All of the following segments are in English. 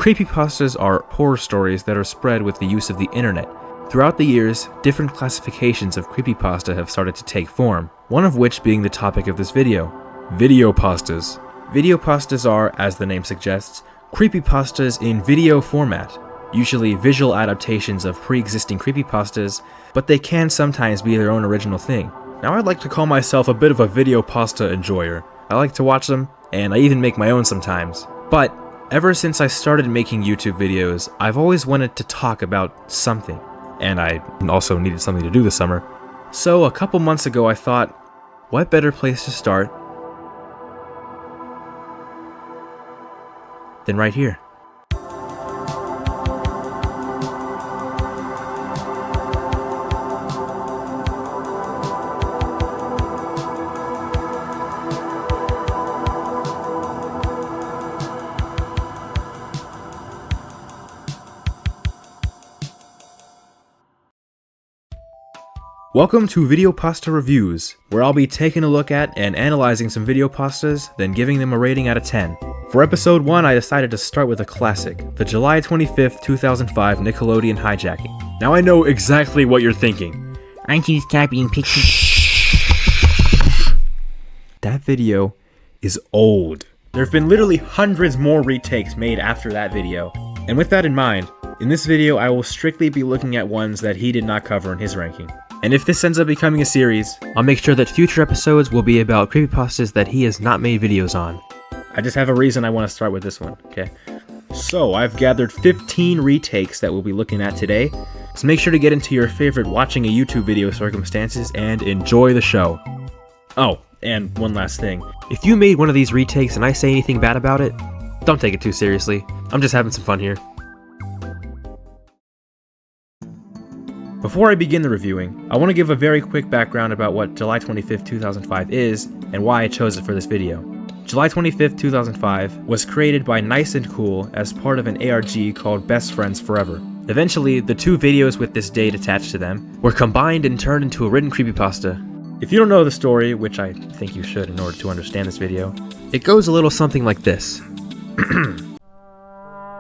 Creepypastas are horror stories that are spread with the use of the internet. Throughout the years, different classifications of creepypasta have started to take form, one of which being the topic of this video, videopastas. Videopastas are, as the name suggests, creepypastas in video format, usually visual adaptations of pre-existing creepypastas, but they can sometimes be their own original thing. Now I'd like to call myself a bit of a videopasta enjoyer. I like to watch them, and I even make my own sometimes. But ever since I started making YouTube videos, I've always wanted to talk about something. And I also needed something to do this summer. So a couple months ago I thought, what better place to start than right here? Welcome to Videopasta Reviews, where I'll be taking a look at and analyzing some videopastas, then giving them a rating out of 10. For episode 1, I decided to start with a classic, the July 25th, 2005 Nickelodeon hijacking. Now I know exactly what you're thinking. Aren't you copying pictures? That video is old. There have been literally hundreds more retakes made after that video. And with that in mind, in this video I will strictly be looking at ones that he did not cover in his ranking. And if this ends up becoming a series, I'll make sure that future episodes will be about creepypastas that he has not made videos on. I just have a reason I want to start with this one, okay? So, I've gathered 15 retakes that we'll be looking at today, so make sure to get into your favorite watching a YouTube video circumstances and enjoy the show. Oh, and one last thing. If you made one of these retakes and I say anything bad about it, don't take it too seriously. I'm just having some fun here. Before I begin the reviewing, I want to give a very quick background about what July 25th, 2005 is, and why I chose it for this video. July 25th, 2005 was created by Nice and Cool as part of an ARG called Best Friends Forever. Eventually, the two videos with this date attached to them were combined and turned into a written creepypasta. If you don't know the story, which I think you should in order to understand this video, it goes a little something like this.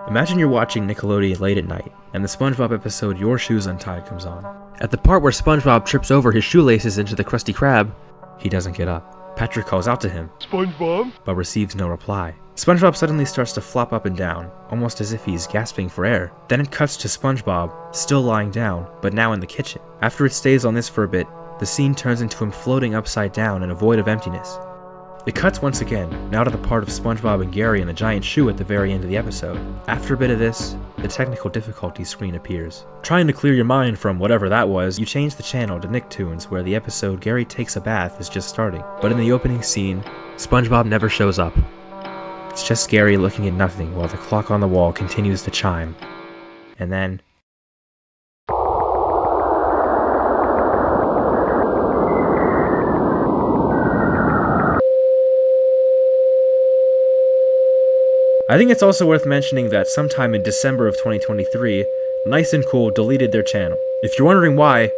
Imagine you're watching Nickelodeon late at night, and the SpongeBob episode Your Shoes Untied comes on. At the part where SpongeBob trips over his shoelaces into the Krusty Krab, he doesn't get up. Patrick calls out to him, "SpongeBob?" but receives no reply. SpongeBob suddenly starts to flop up and down, almost as if he's gasping for air. Then it cuts to SpongeBob, still lying down, but now in the kitchen. After it stays on this for a bit, the scene turns into him floating upside down in a void of emptiness. It cuts once again, now to the part of SpongeBob and Gary in the giant shoe at the very end of the episode. After a bit of this, the technical difficulty screen appears. Trying to clear your mind from whatever that was, you change the channel to Nicktoons, where the episode Gary Takes a Bath is just starting. But in the opening scene, SpongeBob never shows up. It's just Gary looking at nothing while the clock on the wall continues to chime. And then... I think it's also worth mentioning that sometime in December of 2023, Nice and Cool deleted their channel. If you're wondering why,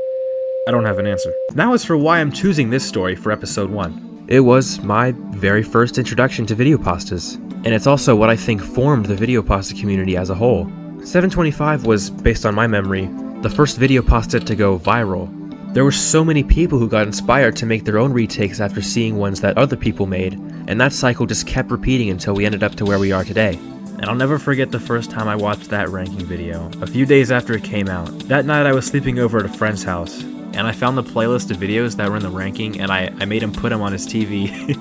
I don't have an answer. Now as for why I'm choosing this story for episode 1. It was my very first introduction to videopastas, and it's also what I think formed the videopasta community as a whole. 725 was, based on my memory, the first videopasta to go viral. There were so many people who got inspired to make their own retakes after seeing ones that other people made, and that cycle just kept repeating until we ended up to where we are today. And I'll never forget the first time I watched that ranking video, a few days after it came out. That night I was sleeping over at a friend's house, and I found the playlist of videos that were in the ranking, and I made him put them on his TV.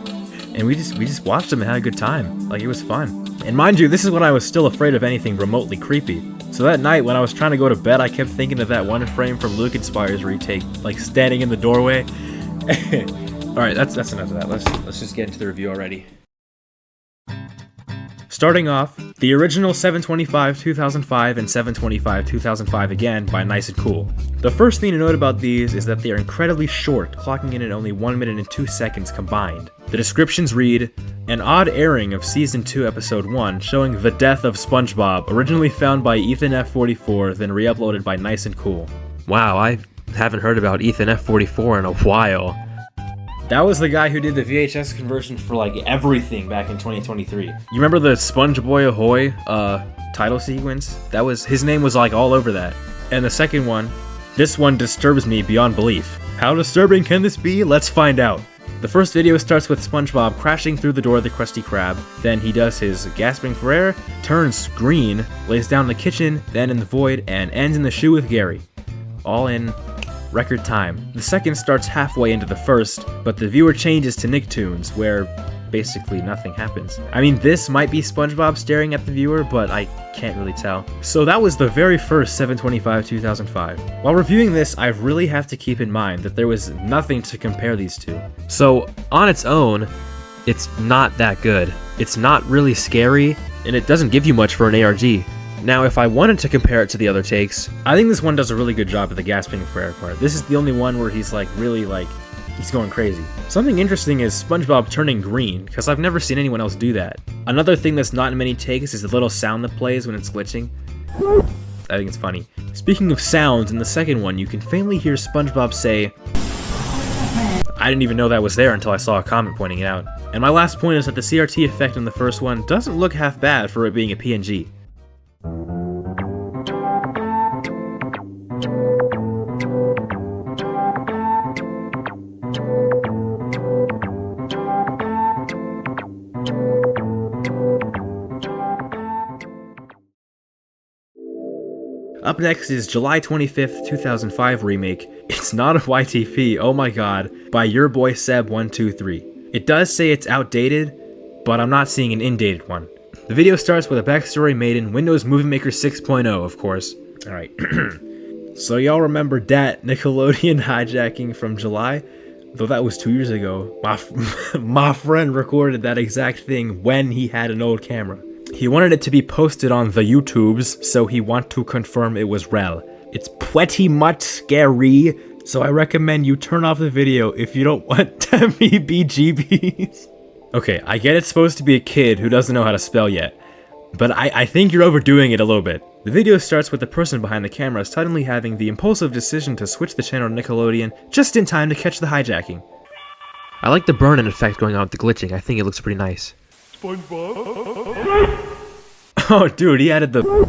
And we just watched them and had a good time. Like, it was fun. And mind you, this is when I was still afraid of anything remotely creepy. So that night, when I was trying to go to bed, I kept thinking of that one frame from Luke Inspires Retake, like standing in the doorway. Alright, that's enough of that. Let's just get into the review already. Starting off, the original 725 2005 and 725 2005 again by Nice and Cool. The first thing to note about these is that they are incredibly short, clocking in at only 1 minute and 2 seconds combined. The descriptions read, an odd airing of Season 2 Episode 1 showing the death of SpongeBob, originally found by Ethan F44, then re-uploaded by Nice and Cool. Wow, I haven't heard about Ethan F44 in a while. That was the guy who did the VHS conversion for like everything back in 2023. You remember the Sponge Boy Ahoy title sequence, his name was like all over that. And the second one, this one disturbs me beyond belief. How disturbing can this be? Let's find out. The first video starts with SpongeBob crashing through the door of the Krusty Krab, then he does his gasping for air, turns green, lays down in the kitchen, then in the void, and ends in the shoe with Gary. All in record time. The second starts halfway into the first, but the viewer changes to Nicktoons, where basically nothing happens. I mean, this might be SpongeBob staring at the viewer, but I can't really tell. So that was the very first 7/25/2005. While reviewing this, I really have to keep in mind that there was nothing to compare these two. So on its own, it's not that good. It's not really scary, and it doesn't give you much for an ARG. Now, if I wanted to compare it to the other takes, I think this one does a really good job of the gasping for air part. This is the only one where he's like really like, he's going crazy. Something interesting is SpongeBob turning green, because I've never seen anyone else do that. Another thing that's not in many takes is the little sound that plays when it's glitching. I think it's funny. Speaking of sounds, in the second one, you can faintly hear SpongeBob say, I didn't even know that was there until I saw a comment pointing it out. And my last point is that the CRT effect in the first one doesn't look half bad for it being a PNG. Up next is July 25th, 2005 remake, It's Not a YTP, oh my god, by your boy Seb123. It does say it's outdated, but I'm not seeing an indated one. The video starts with a backstory made in Windows Movie Maker 6.0, of course. Alright, so y'all remember that Nickelodeon hijacking from July? Though that was 2 years ago, my friend recorded that exact thing when he had an old camera. He wanted it to be posted on the YouTubes, so he want to confirm it was real. It's pretty much scary, so I recommend you turn off the video if you don't want to be BGBs. Okay, I get it's supposed to be a kid who doesn't know how to spell yet, but I think you're overdoing it a little bit. The video starts with the person behind the camera suddenly having the impulsive decision to switch the channel to Nickelodeon just in time to catch the hijacking. I like the burn-in effect going on with the glitching. I think it looks pretty nice. SpongeBob. Oh, dude, he added the.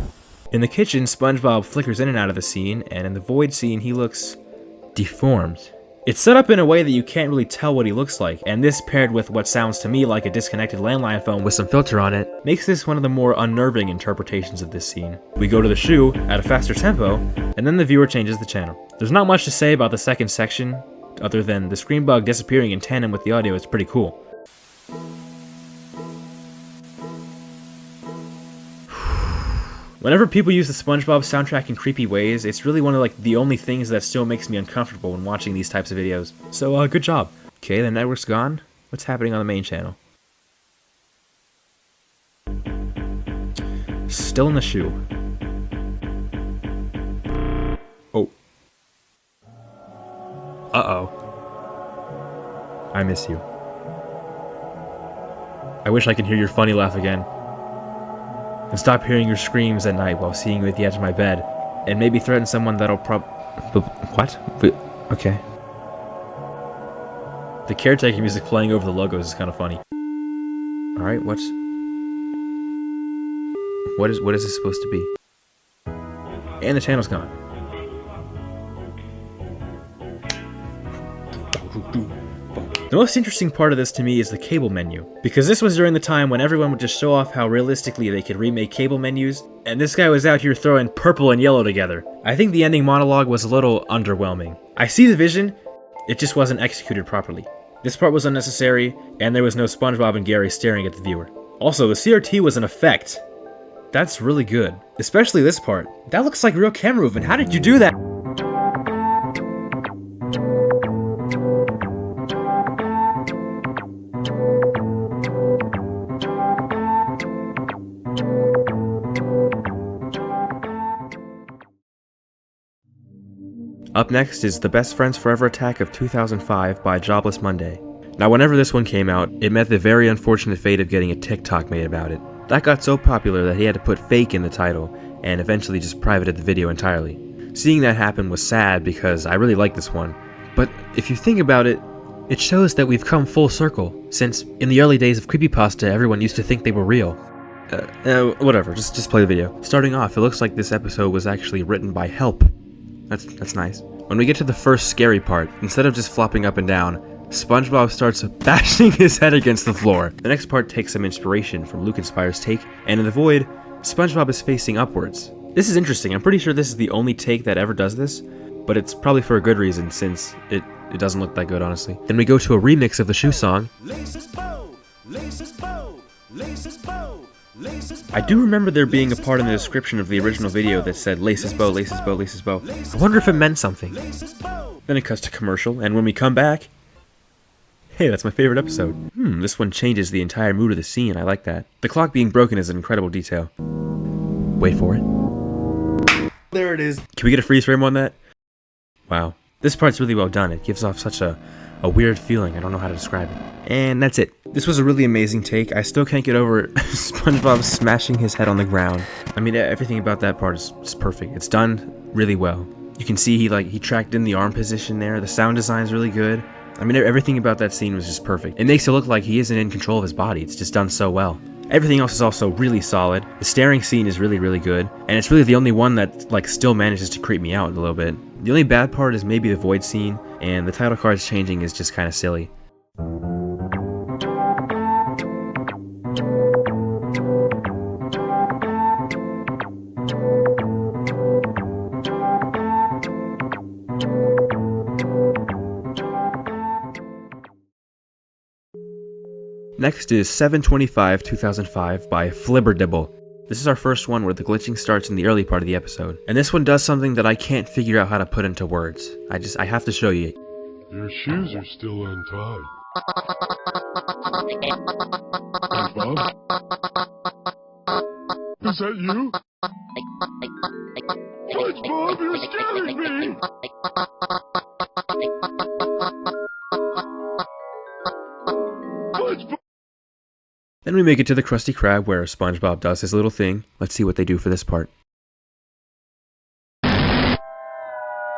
In the kitchen, SpongeBob flickers in and out of the scene, and in the void scene, he looks deformed. It's set up in a way that you can't really tell what he looks like, and this paired with what sounds to me like a disconnected landline phone with some filter on it, makes this one of the more unnerving interpretations of this scene. We go to the shoe at a faster tempo, and then the viewer changes the channel. There's not much to say about the second section, other than the screen bug disappearing in tandem with the audio is pretty cool. Whenever people use the SpongeBob soundtrack in creepy ways, it's really one of like the only things that still makes me uncomfortable when watching these types of videos. So, good job. Okay, the network's gone. What's happening on the main channel? Still in the shoe. Oh. Uh-oh. I miss you. I wish I could hear your funny laugh again. And stop hearing your screams at night while seeing you at the edge of my bed. And maybe threaten someone that'll what? Okay. The caretaker music playing over the logos is kind of funny. Alright, what is this supposed to be? And the channel's gone. The most interesting part of this to me is the cable menu, because this was during the time when everyone would just show off how realistically they could remake cable menus, and this guy was out here throwing purple and yellow together. I think the ending monologue was a little underwhelming. I see the vision, it just wasn't executed properly. This part was unnecessary, and there was no SpongeBob and Gary staring at the viewer. Also, the CRT was an effect. That's really good. Especially this part. That looks like real camera movement. How did you do that? Up next is The Best Friends Forever Attack of 2005 by Jobless Monday. Now, whenever this one came out, it met the very unfortunate fate of getting a TikTok made about it. That got so popular that he had to put fake in the title, and eventually just privated the video entirely. Seeing that happen was sad because I really like this one, but if you think about it, it shows that we've come full circle, since in the early days of creepypasta everyone used to think they were real. Whatever, just play the video. Starting off, it looks like this episode was actually written by Help. That's nice. When we get to the first scary part, instead of just flopping up and down, SpongeBob starts bashing his head against the floor. The next part takes some inspiration from Luke Inspire's take, and in the void, SpongeBob is facing upwards. This is interesting. I'm pretty sure this is the only take that ever does this, but it's probably for a good reason since it doesn't look that good, honestly. Then we go to a remix of the shoe song. I do remember there being a part in the description of the original video that said laces bow, laces bow, laces bow. I wonder if it meant something. Then it cuts to commercial, and when we come back, hey, that's my favorite episode. This one changes the entire mood of the scene. I like that. The clock being broken is an incredible detail. Wait for it. There it is. Can we get a freeze frame on that? Wow. This part's really well done. It gives off such a weird feeling. I don't know how to describe it. And that's it. This was a really amazing take. I still can't get over SpongeBob smashing his head on the ground. I mean, everything about that part is perfect. It's done really well. You can see he tracked in the arm position there. The sound design's really good. I mean, everything about that scene was just perfect. It makes it look like he isn't in control of his body. It's just done so well. Everything else is also really solid. The staring scene is really, really good. And it's really the only one that still manages to creep me out a little bit. The only bad part is maybe the void scene, and the title cards changing is just kind of silly. Next is 7/25/2005 by Flibberdibble. This is our first one where the glitching starts in the early part of the episode. And this one does something that I can't figure out how to put into words. I have to show you. Your shoes are still untied. Hey, Bob? Is that you? SpongeBob, you're scaring me! SpongeBob! Then we make it to the Krusty Krab where SpongeBob does his little thing. Let's see what they do for this part.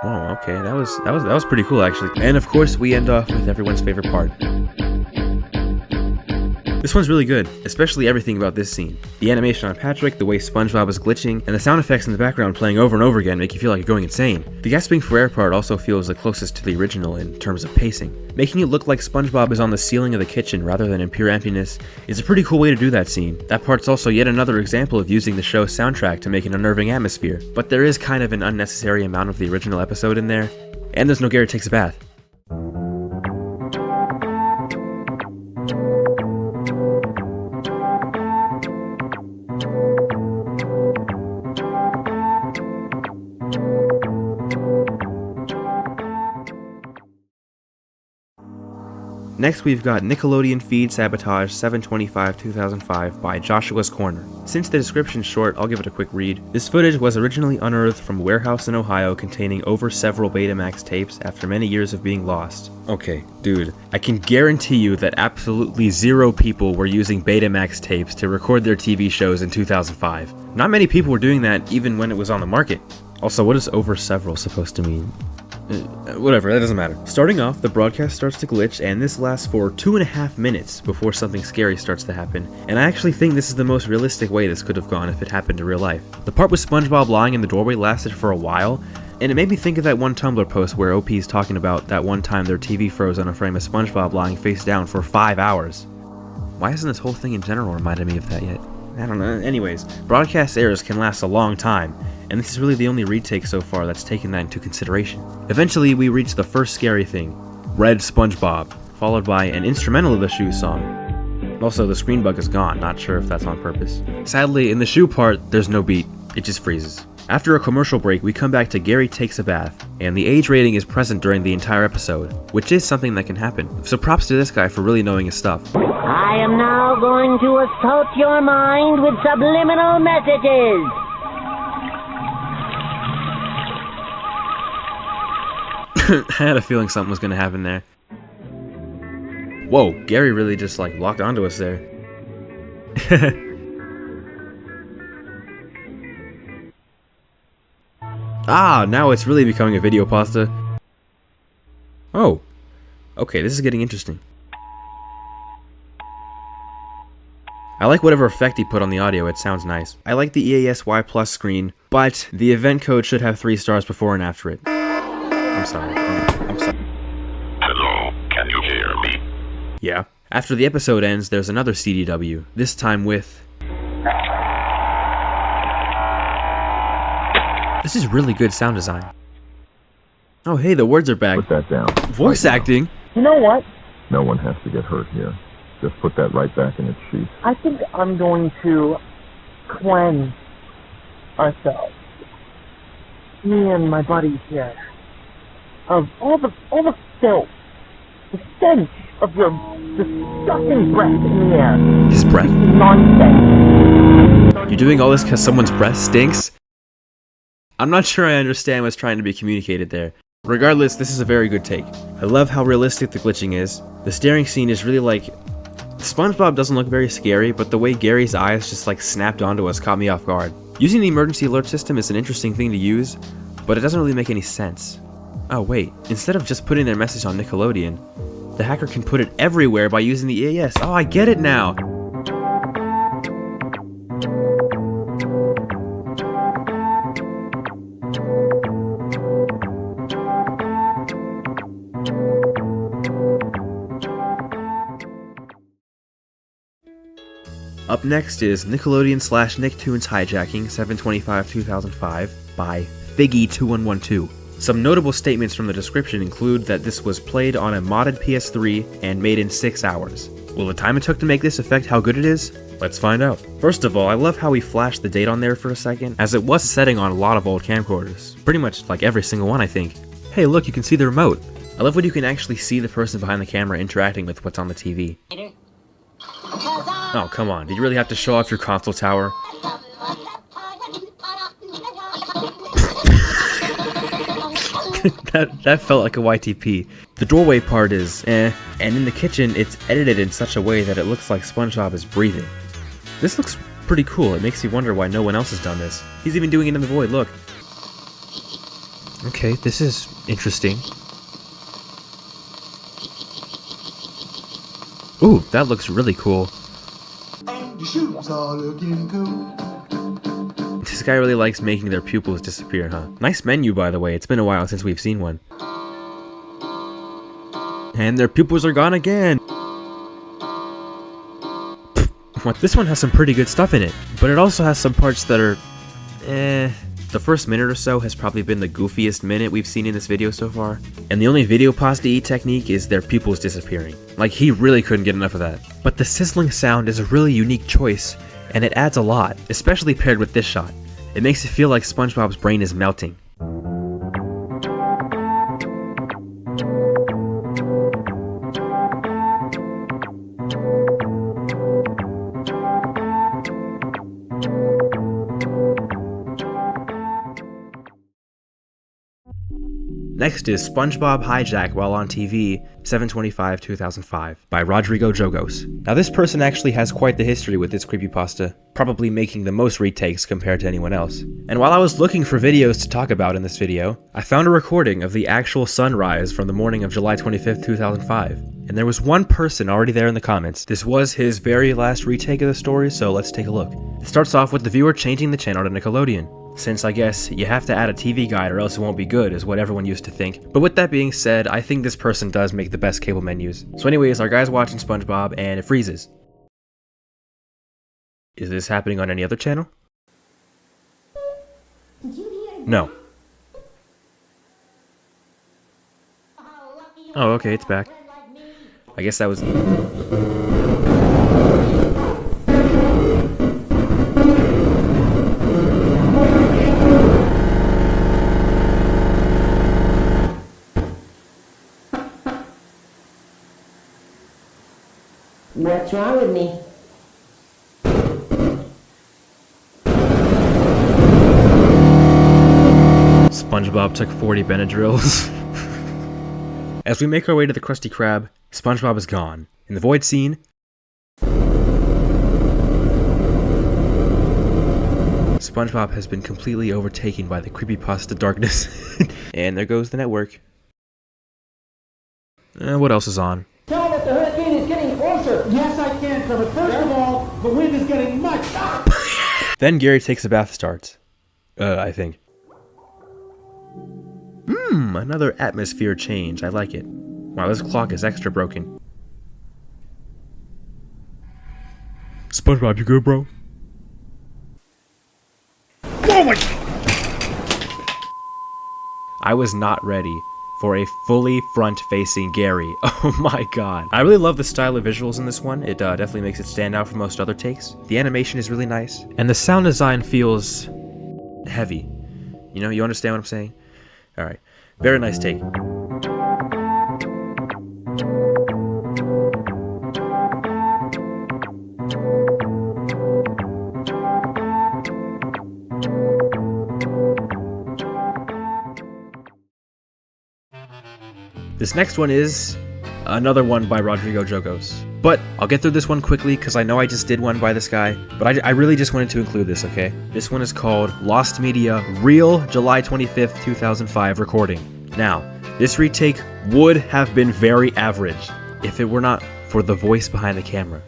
Oh, okay, that was pretty cool actually. And of course we end off with everyone's favorite part. This one's really good, especially everything about this scene. The animation on Patrick, the way SpongeBob is glitching, and the sound effects in the background playing over and over again make you feel like you're going insane. The gasping for air part also feels the closest to the original in terms of pacing. Making it look like SpongeBob is on the ceiling of the kitchen rather than in pure emptiness is a pretty cool way to do that scene. That part's also yet another example of using the show's soundtrack to make an unnerving atmosphere, but there is kind of an unnecessary amount of the original episode in there, and there's no Gary Takes a Bath. Next we've got Nickelodeon Feed Sabotage 7/25/2005 by Joshua's Corner. Since the description's short, I'll give it a quick read. This footage was originally unearthed from a warehouse in Ohio containing over several Betamax tapes after many years of being lost. Okay, dude, I can guarantee you that absolutely zero people were using Betamax tapes to record their TV shows in 2005. Not many people were doing that even when it was on the market. Also, what is over several supposed to mean? Whatever, that doesn't matter. Starting off, the broadcast starts to glitch, and this lasts for 2.5 minutes before something scary starts to happen, and I actually think this is the most realistic way this could have gone if it happened in real life. The part with SpongeBob lying in the doorway lasted for a while, and it made me think of that one Tumblr post where OP's talking about that one time their TV froze on a frame of SpongeBob lying face down for 5 hours. Why hasn't this whole thing in general reminded me of that yet? I don't know. Anyways, broadcast errors can last a long time, and this is really the only retake so far that's taken that into consideration. Eventually, we reach the first scary thing, Red SpongeBob, followed by an instrumental of the shoe song. Also, the screen bug is gone, not sure if that's on purpose. Sadly, in the shoe part, there's no beat, it just freezes. After a commercial break, we come back to Gary Takes a Bath, and the age rating is present during the entire episode, which is something that can happen. So props to this guy for really knowing his stuff. I am now going to assault your mind with subliminal messages. I had a feeling something was gonna happen there. Whoa, Gary really just locked onto us there. Ah, now it's really becoming a Videopasta. Oh, okay, this is getting interesting. I like whatever effect he put on the audio, it sounds nice. I like the EASY Plus screen, but the event code should have 3 stars before and after it. I'm sorry. I'm sorry. Hello, can you hear me? Yeah. After the episode ends, there's another CDW, this time with... This is really good sound design. Oh hey, the words are back. Put that down. Voice acting? You know what? No one has to get hurt here. Just put that right back in its sheath. I think I'm going to cleanse ourselves. Me and my buddies here. Of all the filth. The stench of your disgusting breath in the air. His breath? Nonsense. You're doing all this because someone's breath stinks? I'm not sure I understand what's trying to be communicated there. Regardless, this is a very good take. I love how realistic the glitching is. The staring scene is really like... SpongeBob doesn't look very scary, but the way Gary's eyes just like snapped onto us caught me off guard. Using the emergency alert system is an interesting thing to use, but it doesn't really make any sense. Oh wait, instead of just putting their message on Nickelodeon, the hacker can put it everywhere by using the EAS. Oh, I get it now! Up next is Nickelodeon / Nicktoons Hijacking 7/25/2005 by Figgy2112. Some notable statements from the description include that this was played on a modded PS3 and made in 6 hours. Will the time it took to make this affect how good it is? Let's find out. First of all, I love how we flashed the date on there for a second, as it was a setting on a lot of old camcorders. Pretty much like every single one, I think. Hey look, you can see the remote. I love when you can actually see the person behind the camera interacting with what's on the TV. Oh, come on. Did you really have to show off your console tower? that felt like a YTP. The doorway part is and in the kitchen, it's edited in such a way that it looks like SpongeBob is breathing. This looks pretty cool. It makes me wonder why no one else has done this. He's even doing it in the void, look. Okay, this is interesting. Ooh, that looks really cool. This guy really likes making their pupils disappear, huh? Nice menu, by the way. It's been a while since we've seen one. And their pupils are gone again! What? This one has some pretty good stuff in it, but it also has some parts that are... The first minute or so has probably been the goofiest minute we've seen in this video so far. And the only Videopasta technique is their pupils disappearing. Like, he really couldn't get enough of that. But the sizzling sound is a really unique choice, and it adds a lot, especially paired with this shot. It makes it feel like SpongeBob's brain is melting. Next is SpongeBob Hijack While on TV 7/25/2005 by Rodrigo Jogos. Now this person actually has quite the history with this creepypasta, probably making the most retakes compared to anyone else. And while I was looking for videos to talk about in this video, I found a recording of the actual sunrise from the morning of July 25th, 2005. And there was one person already there in the comments. This was his very last retake of the story, so let's take a look. It starts off with the viewer changing the channel to Nickelodeon. Since I guess you have to add a TV guide or else it won't be good is what everyone used to think. But with that being said, I think this person does make the best cable menus. So anyways, our guy's watching SpongeBob and it freezes. Is this happening on any other channel? No. Oh, okay, it's back. I guess that was... What's wrong with me? SpongeBob took 40 Benadryls. As we make our way to the Krusty Krab, SpongeBob is gone. In the void scene, SpongeBob has been completely overtaken by the creepypasta darkness. And there goes the network. What else is on? Tell that the hurricane is getting closer. Yes, I can. answer, but first of all, the wind is getting much. Then Gary takes a bath starts. I think. Another atmosphere change. I like it. Wow, this clock is extra broken. SpongeBob, you good, bro? Oh my! I was not ready for a fully front-facing Gary. Oh my god. I really love the style of visuals in this one. It definitely makes it stand out from most other takes. The animation is really nice. And the sound design feels heavy. You know, you understand what I'm saying? Alright. Very nice take. This next one is another one by Rodrigo Jogos. But I'll get through this one quickly because I know I just did one by this guy, but I really just wanted to include this, okay? This one is called Lost Media Real July 25th, 2005 recording. Now, this retake would have been very average if it were not for the voice behind the camera.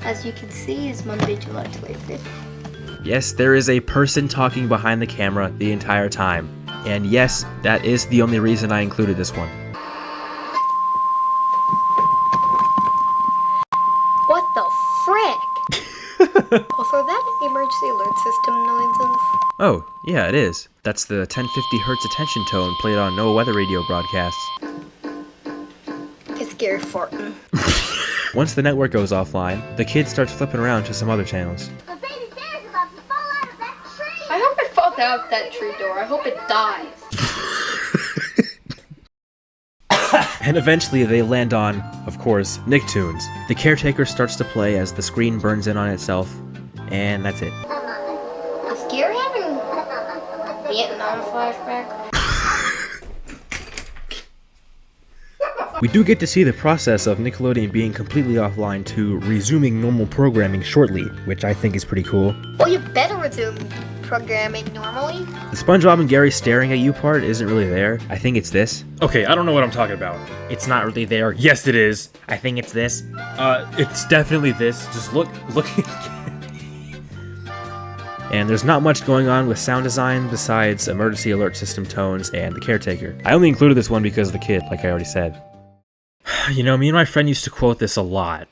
As you can see, it's Monday, July 25th. Yes, there is a person talking behind the camera the entire time. And yes, that is the only reason I included this one. What the frick? Also, that emergency alert system noises. Oh, yeah, it is. That's the 1050 Hz attention tone played on no weather radio broadcasts. It's Gary farting. Once the network goes offline, the kid starts flipping around to some other channels. The baby bear's about to fall out of that tree! I hope it falls out that tree door. I hope it dies. And eventually they land on, of course, Nicktoons. The caretaker starts to play as the screen burns in on itself, and that's it. Is Gary having a Vietnam flashback? We do get to see the process of Nickelodeon being completely offline to resuming normal programming shortly, which I think is pretty cool. Well, you better resume programming normally. The SpongeBob and Gary staring at you part isn't really there. I think it's this. Okay, I don't know what I'm talking about. It's not really there. Yes, it is. I think it's this. It's definitely this. Just look. And there's not much going on with sound design besides emergency alert system tones and the caretaker. I only included this one because of the kid, like I already said. You know, me and my friend used to quote this a lot.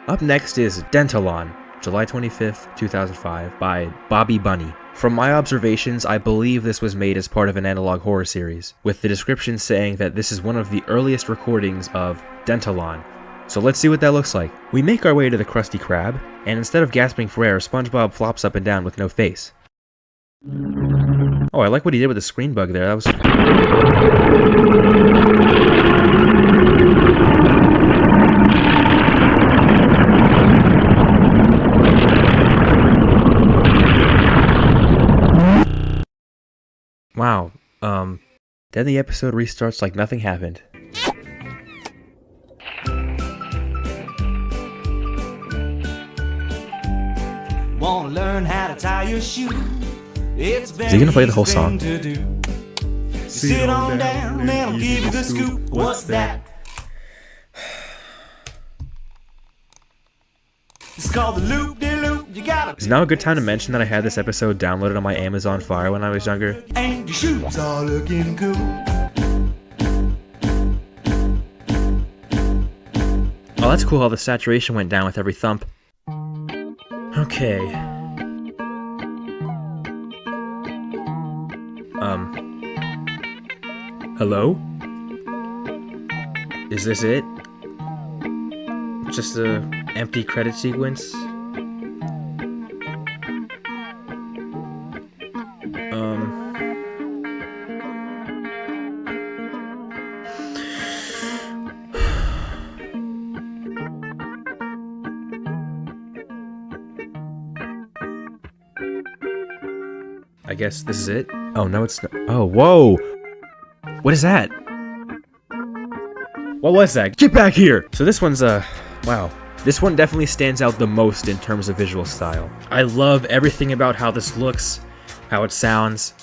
Up next is Dentalon, July 25th, 2005, by Bobby Bunny. From my observations, I believe this was made as part of an analog horror series, with the description saying that this is one of the earliest recordings of Dentalon. So let's see what that looks like. We make our way to the Krusty Krab, and instead of gasping for air, SpongeBob flops up and down with no face. Oh, I like what he did with the screen bug there. That was... Wow, then the episode restarts like nothing happened. Wanna learn how to tie your shoe? It's Is he gonna play the whole song? Sit on down and I'll give you the scoop. What's that? It's called the loop-de-loop. You gotta. Is now a good time to mention that I had this episode downloaded on my Amazon Fire when I was younger? And your shoes are looking cool. Oh, that's cool how the saturation went down with every thump. Okay. Hello? Is this it? Just a empty credit sequence? I guess this is it? Oh, no, it's not. Oh, whoa! What is that? What was that? Get back here! So this one's, wow. This one definitely stands out the most in terms of visual style. I love everything about how this looks, how it sounds.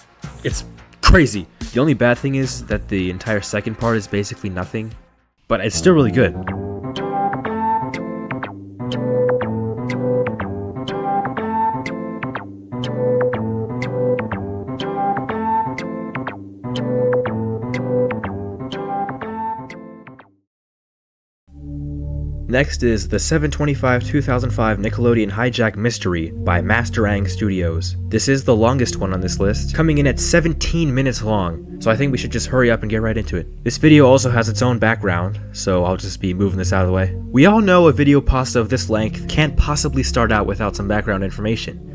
It's crazy. The only bad thing is that the entire second part is basically nothing, but it's still really good. Next is the 7/25/2005 Nickelodeon Hijack Mystery by Master Ang Studios. This is the longest one on this list, coming in at 17 minutes long, so I think we should just hurry up and get right into it. This video also has its own background, so I'll just be moving this out of the way. We all know a video pasta of this length can't possibly start out without some background information.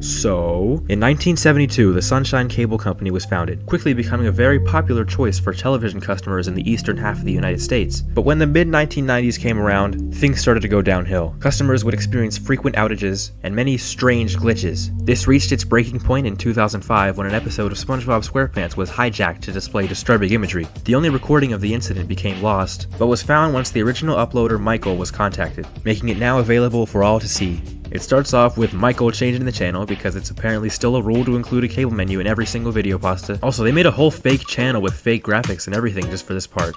So, in 1972, the Sunshine Cable Company was founded, quickly becoming a very popular choice for television customers in the eastern half of the United States. But when the mid-1990s came around, things started to go downhill. Customers would experience frequent outages and many strange glitches. This reached its breaking point in 2005 when an episode of SpongeBob SquarePants was hijacked to display disturbing imagery. The only recording of the incident became lost, but was found once the original uploader Michael was contacted, making it now available for all to see. It starts off with Michael changing the channel because it's apparently still a rule to include a cable menu in every single video pasta. Also, they made a whole fake channel with fake graphics and everything just for this part.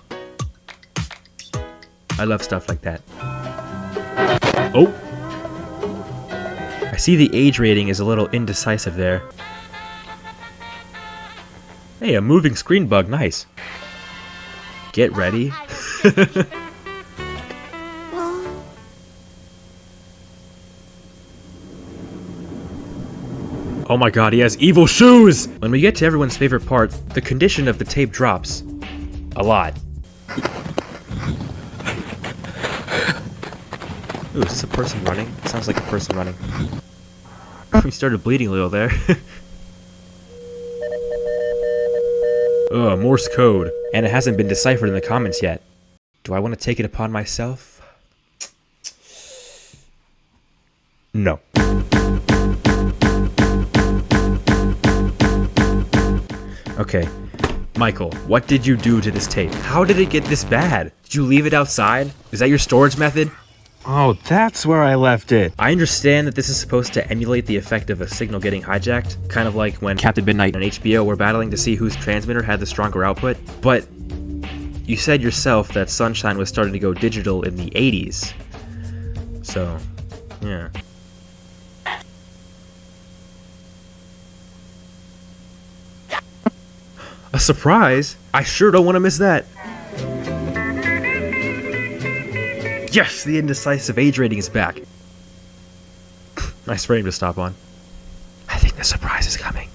I love stuff like that. Oh! I see the age rating is a little indecisive there. Hey, a moving screen bug, nice. Get ready. Oh my god, he has evil shoes! When we get to everyone's favorite part, the condition of the tape drops. A lot. Ooh, is this a person running? It sounds like a person running. He started bleeding a little there. Ugh, Morse code. And it hasn't been deciphered in the comments yet. Do I want to take it upon myself? No. Okay, Michael, what did you do to this tape? How did it get this bad? Did you leave it outside? Is that your storage method? Oh, that's where I left it. I understand that this is supposed to emulate the effect of a signal getting hijacked, kind of like when Captain Midnight and HBO were battling to see whose transmitter had the stronger output, but you said yourself that Sunshine was starting to go digital in the 80s. So, yeah. A surprise? I sure don't want to miss that. Yes, the indecisive age rating is back. Nice frame to stop on. I think the surprise is coming.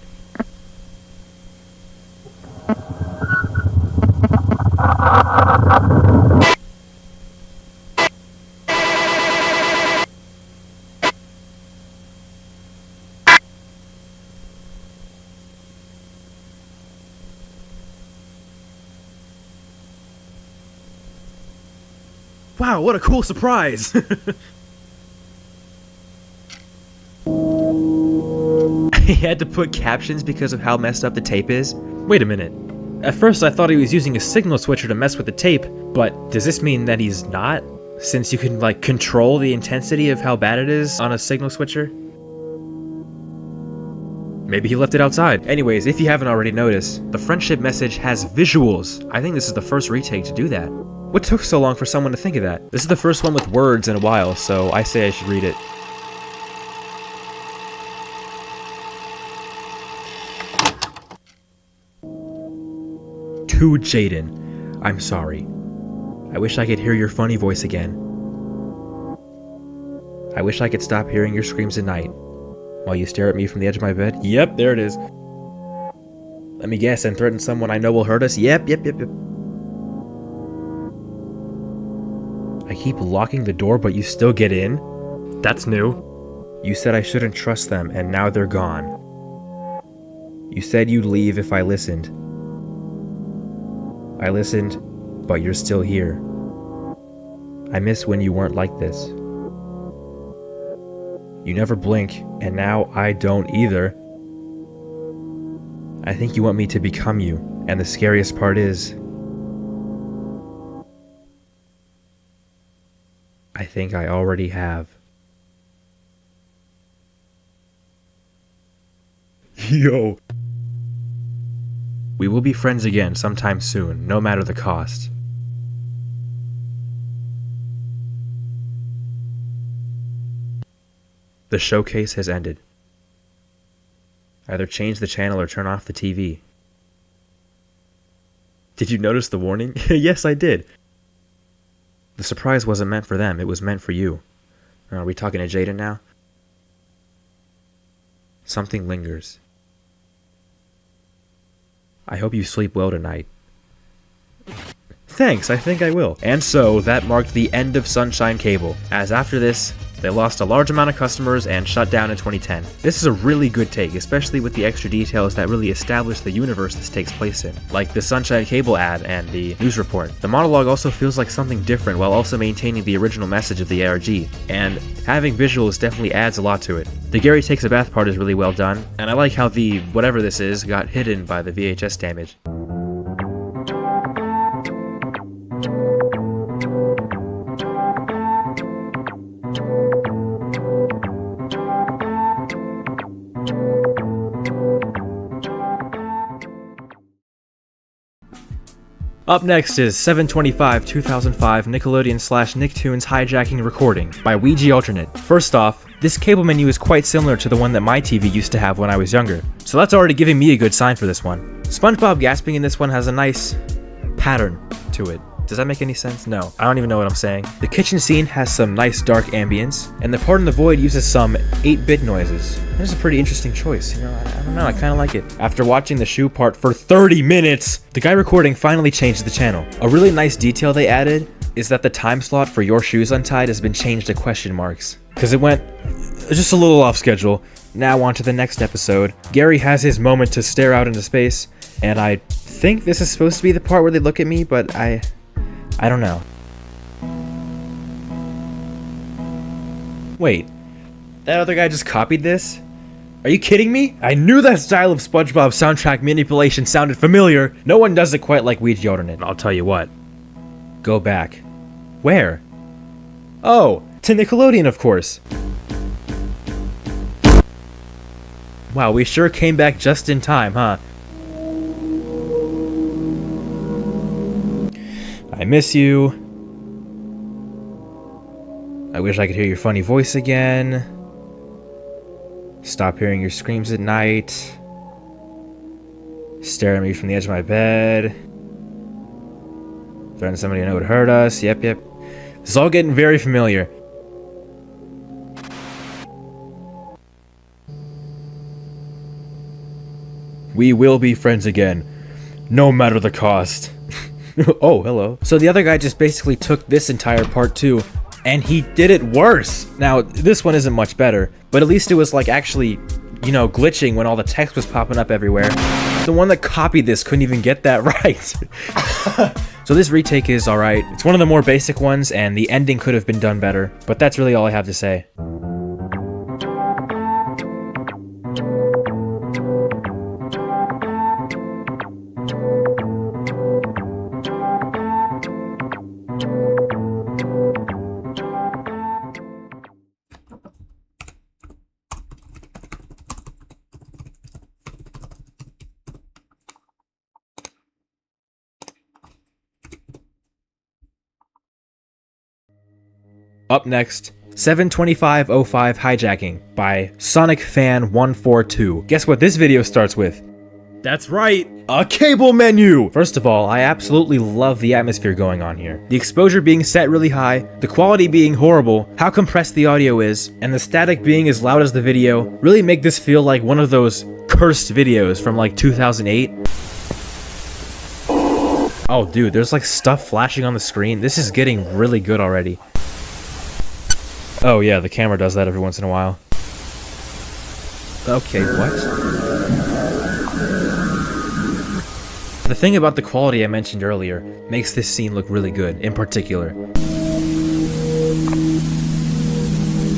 Wow, what a cool surprise! He had to put captions because of how messed up the tape is? Wait a minute. At first I thought he was using a signal switcher to mess with the tape, but does this mean that he's not? Since you can, like, control the intensity of how bad it is on a signal switcher? Maybe he left it outside. Anyways, if you haven't already noticed, the friendship message has visuals. I think this is the first retake to do that. What took so long for someone to think of that? This is the first one with words in a while, so I say I should read it. To Jaden, I'm sorry. I wish I could hear your funny voice again. I wish I could stop hearing your screams at night while you stare at me from the edge of my bed. Yep, there it is. Let me guess, and threaten someone I know will hurt us? Yep. I keep locking the door, but you still get in? That's new. You said I shouldn't trust them, and now they're gone. You said you'd leave if I listened. I listened, but you're still here. I miss when you weren't like this. You never blink, and now I don't either. I think you want me to become you, and the scariest part is, I think I already have. Yo. We will be friends again sometime soon, no matter the cost. The showcase has ended. Either change the channel or turn off the TV. Did you notice the warning? Yes, I did. The surprise wasn't meant for them, it was meant for you. Are we talking to Jaden now? Something lingers. I hope you sleep well tonight. Thanks, I think I will. And so, that marked the end of Sunshine Cable, as after this, they lost a large amount of customers and shut down in 2010. This is a really good take, especially with the extra details that really establish the universe this takes place in, like the Sunshine Cable ad and the news report. The monologue also feels like something different while also maintaining the original message of the ARG, and having visuals definitely adds a lot to it. The Gary takes a bath part is really well done, and I like how the whatever this is got hidden by the VHS damage. Up next is 7/25/2005 Nickelodeon/Nicktoons Hijacking Recording by Ouija Alternate. First off, this cable menu is quite similar to the one that my TV used to have when I was younger, so that's already giving me a good sign for this one. SpongeBob gasping in this one has a nice pattern to it. Does that make any sense? No, I don't even know what I'm saying. The kitchen scene has some nice dark ambience, and the part in the void uses some 8-bit noises. This is a pretty interesting choice, you know, I don't know, I kinda like it. After watching the shoe part for 30 minutes, the guy recording finally changed the channel. A really nice detail they added is that the time slot for Your Shoes Untied has been changed to question marks. Cause it went just a little off schedule. Now on to the next episode. Gary has his moment to stare out into space, and I think this is supposed to be the part where they look at me, but I don't know. Wait, that other guy just copied this? Are you kidding me? I knew that style of SpongeBob soundtrack manipulation sounded familiar. No one does it quite like Ouija Alternate. I'll tell you what. Go back. Where? Oh, to Nickelodeon, of course. Wow, we sure came back just in time, huh? I miss you. I wish I could hear your funny voice again. Stop hearing your screams at night. Stare at me from the edge of my bed. Threaten somebody I know would hurt us. Yep. This is all getting very familiar. We will be friends again, no matter the cost. Oh, hello. So the other guy just basically took this entire part too, and he did it worse. Now, this one isn't much better, but at least it was like actually, you know, glitching when all the text was popping up everywhere. The one that copied this couldn't even get that right. So this retake is alright. It's one of the more basic ones, and the ending could have been done better, but that's really all I have to say. Up next, 7/25/05 Hijacking by SonicFan142. Guess what this video starts with? That's right, a cable menu! First of all, I absolutely love the atmosphere going on here. The exposure being set really high, the quality being horrible, how compressed the audio is, and the static being as loud as the video really make this feel like one of those cursed videos from like 2008. Oh dude, there's like stuff flashing on the screen. This is getting really good already. Oh yeah, the camera does that every once in a while. Okay, what? The thing about the quality I mentioned earlier makes this scene look really good, in particular.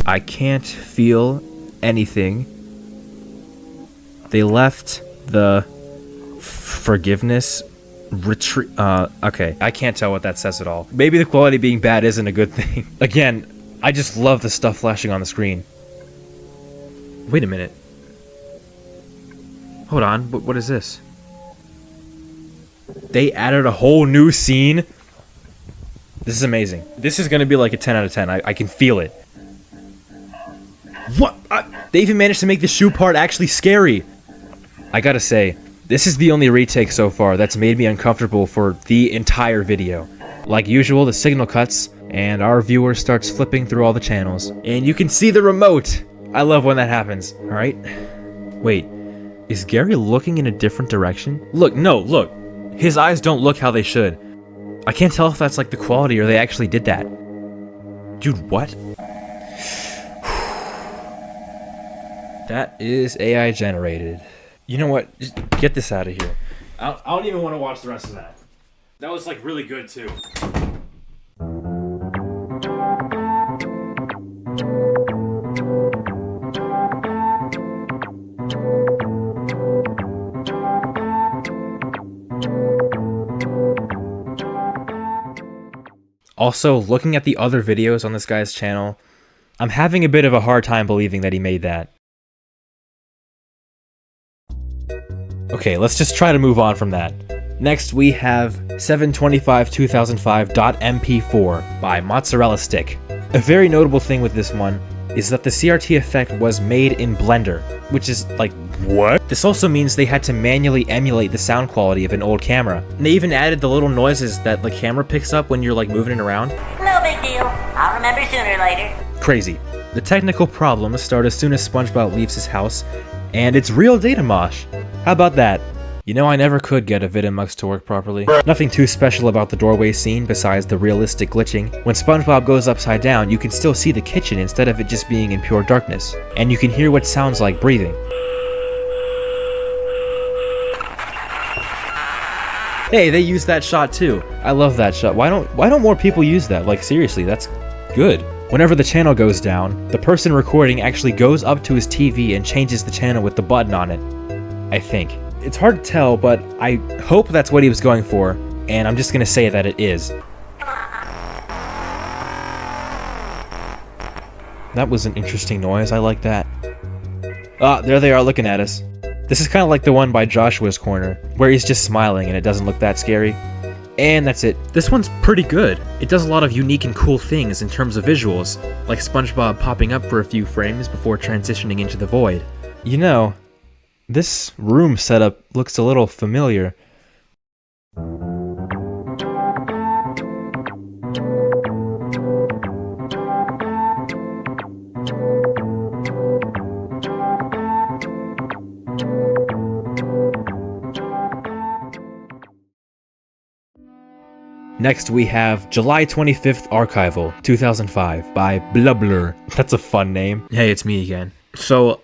I can't feel anything. They left the forgiveness retreat. Okay, I can't tell what that says at all. Maybe the quality being bad isn't a good thing. Again, I just love the stuff flashing on the screen. Wait a minute. Hold on, what is this? They added a whole new scene? This is amazing. This is gonna be like a 10 out of 10. I can feel it. What? They even managed to make the shoe part actually scary. I gotta say, this is the only retake so far that's made me uncomfortable for the entire video. Like usual, the signal cuts, and our viewer starts flipping through all the channels. And you can see the remote! I love when that happens. Alright. Wait. Is Gary looking in a different direction? Look, no, look. His eyes don't look how they should. I can't tell if that's like the quality or they actually did that. Dude, what? That is AI generated. You know what? Just get this out of here. I don't even want to watch the rest of that. That was like really good too. Also, looking at the other videos on this guy's channel, I'm having a bit of a hard time believing that he made that. Okay, let's just try to move on from that. Next, we have 725-2005.mp4 by Mozzarella Stick. A very notable thing with this one is that the CRT effect was made in Blender, which is like, what? This also means they had to manually emulate the sound quality of an old camera. And they even added the little noises that the camera picks up when you're like moving it around. No big deal. I'll remember sooner or later. Crazy. The technical problems start as soon as SpongeBob leaves his house, and it's real data mosh. How about that? You know, I never could get a Vidimux to work properly. Nothing too special about the doorway scene besides the realistic glitching. When SpongeBob goes upside down, you can still see the kitchen instead of it just being in pure darkness. And you can hear what sounds like breathing. Hey, they used that shot too. I love that shot. Why don't more people use that? Like seriously, that's good. Whenever the channel goes down, the person recording actually goes up to his TV and changes the channel with the button on it. I think. It's hard to tell, but I hope that's what he was going for, and I'm just gonna say that it is. That was an interesting noise, I like that. Ah, there they are looking at us. This is kind of like the one by Joshua's Corner, where he's just smiling and it doesn't look that scary. And that's it. This one's pretty good. It does a lot of unique and cool things in terms of visuals, like SpongeBob popping up for a few frames before transitioning into the void. You know, this room setup looks a little familiar. Next we have July 25th Archival, 2005 by Blubblr. That's a fun name. Hey, it's me again. So,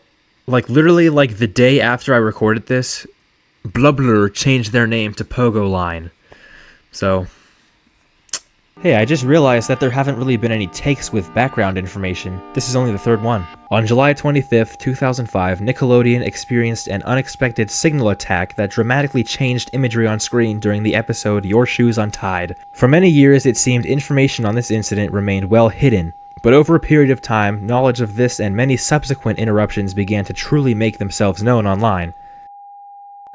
like literally like the day after I recorded this, Blubblr changed their name to Pogo Line. So, hey, I just realized that there haven't really been any takes with background information. This is only the third one. On July 25th, 2005, Nickelodeon experienced an unexpected signal attack that dramatically changed imagery on screen during the episode Your Shoes Untied. For many years, it seemed information on this incident remained well hidden, but over a period of time, knowledge of this and many subsequent interruptions began to truly make themselves known online.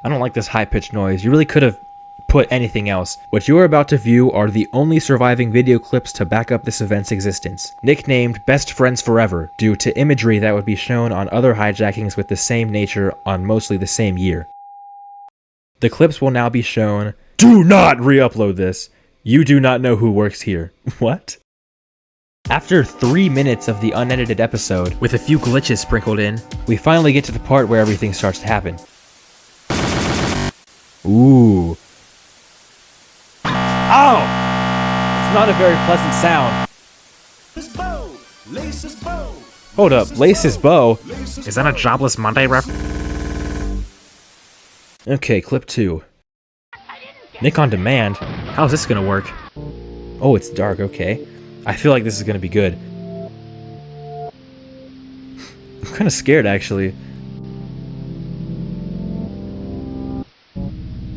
I don't like this high-pitched noise. You really could have put anything else. What you are about to view are the only surviving video clips to back up this event's existence, nicknamed Best Friends Forever, due to imagery that would be shown on other hijackings with the same nature on mostly the same year. The clips will now be shown. Do not re-upload this! You do not know who works here. What? After 3 minutes of the unedited episode, with a few glitches sprinkled in, we finally get to the part where everything starts to happen. Ooh. Ow! It's not a very pleasant sound. Hold up, Lace's bow? Is that a Jobless Monday ref? Okay, clip 2. Nick on demand? How's this gonna work? Oh, it's dark, okay. I feel like this is gonna be good. I'm kinda scared, actually.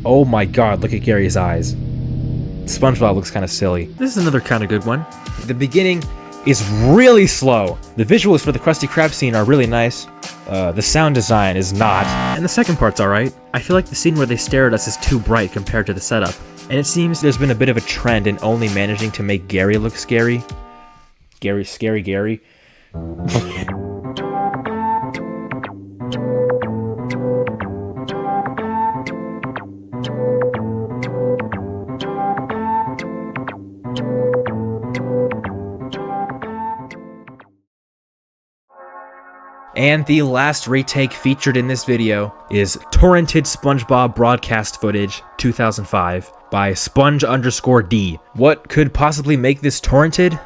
Oh my god, look at Gary's eyes. SpongeBob looks kind of silly. This is another kind of good one. At the beginning, is really slow. The visuals for the Krusty Krab scene are really nice. The sound design is not. And the second part's alright. I feel like the scene where they stare at us is too bright compared to the setup. And it seems there's been a bit of a trend in only managing to make Gary look scary. Scary Gary. And the last retake featured in this video is Torrented SpongeBob Broadcast Footage 2005 by Sponge_D. What could possibly make this torrented?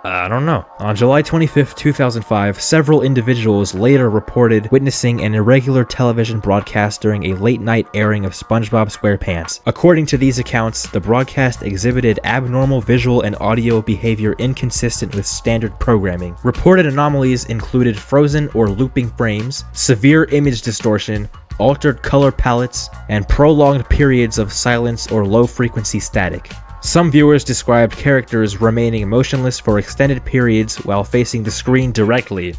I don't know. On July 25th, 2005, several individuals later reported witnessing an irregular television broadcast during a late-night airing of SpongeBob SquarePants. According to these accounts, the broadcast exhibited abnormal visual and audio behavior inconsistent with standard programming. Reported anomalies included frozen or looping frames, severe image distortion, altered color palettes, and prolonged periods of silence or low-frequency static. Some viewers described characters remaining motionless for extended periods while facing the screen directly.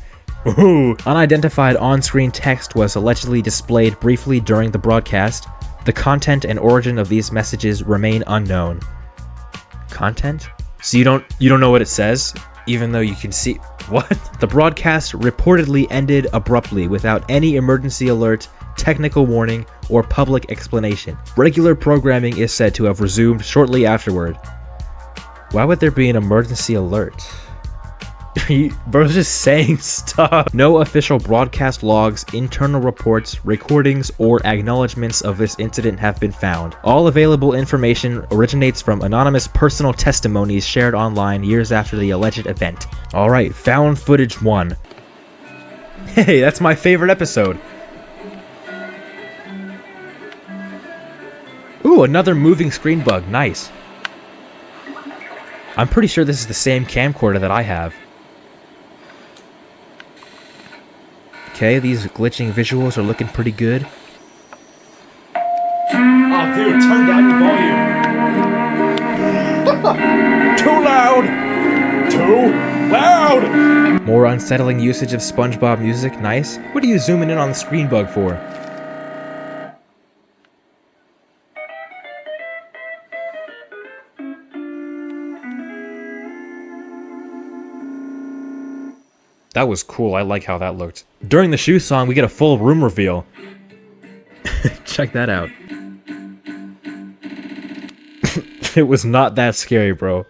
Ooh. Unidentified on-screen text was allegedly displayed briefly during the broadcast. The content and origin of these messages remain unknown. Content? So you don't know what it says, even though you can see what? The broadcast reportedly ended abruptly without any emergency alert, technical warning, or public explanation. Regular programming is said to have resumed shortly afterward. Why would there be an emergency alert? Bro's just saying stuff. No official broadcast logs, internal reports, recordings, or acknowledgements of this incident have been found. All available information originates from anonymous personal testimonies shared online years after the alleged event. Alright, found footage 1. Hey, that's my favorite episode. Ooh, another moving screen bug, nice. I'm pretty sure this is the same camcorder that I have. Okay, these glitching visuals are looking pretty good. Oh, dude, turn down your volume. Too loud. Too loud. More unsettling usage of SpongeBob music, nice. What are you zooming in on the screen bug for? That was cool, I like how that looked. During the shoe song, we get a full room reveal. Check that out. It was not that scary, bro.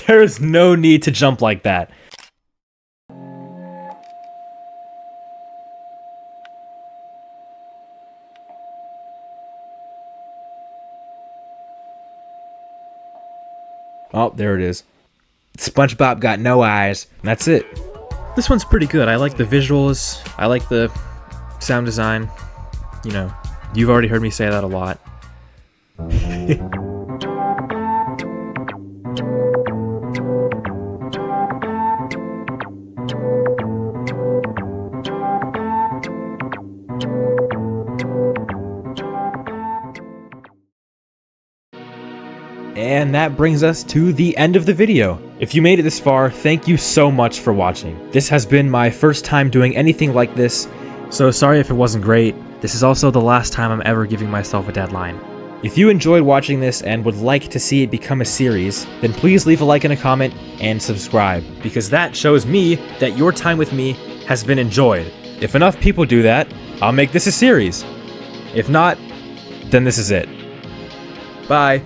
There is no need to jump like that. Oh, there it is. SpongeBob got no eyes. That's it. This one's pretty good. I like the visuals. I like the sound design. You know, you've already heard me say that a lot. And that brings us to the end of the video. If you made it this far, thank you so much for watching. This has been my first time doing anything like this, so sorry if it wasn't great. This is also the last time I'm ever giving myself a deadline. If you enjoyed watching this and would like to see it become a series, then please leave a like and a comment and subscribe, because that shows me that your time with me has been enjoyed. If enough people do that, I'll make this a series. If not, then this is it. Bye.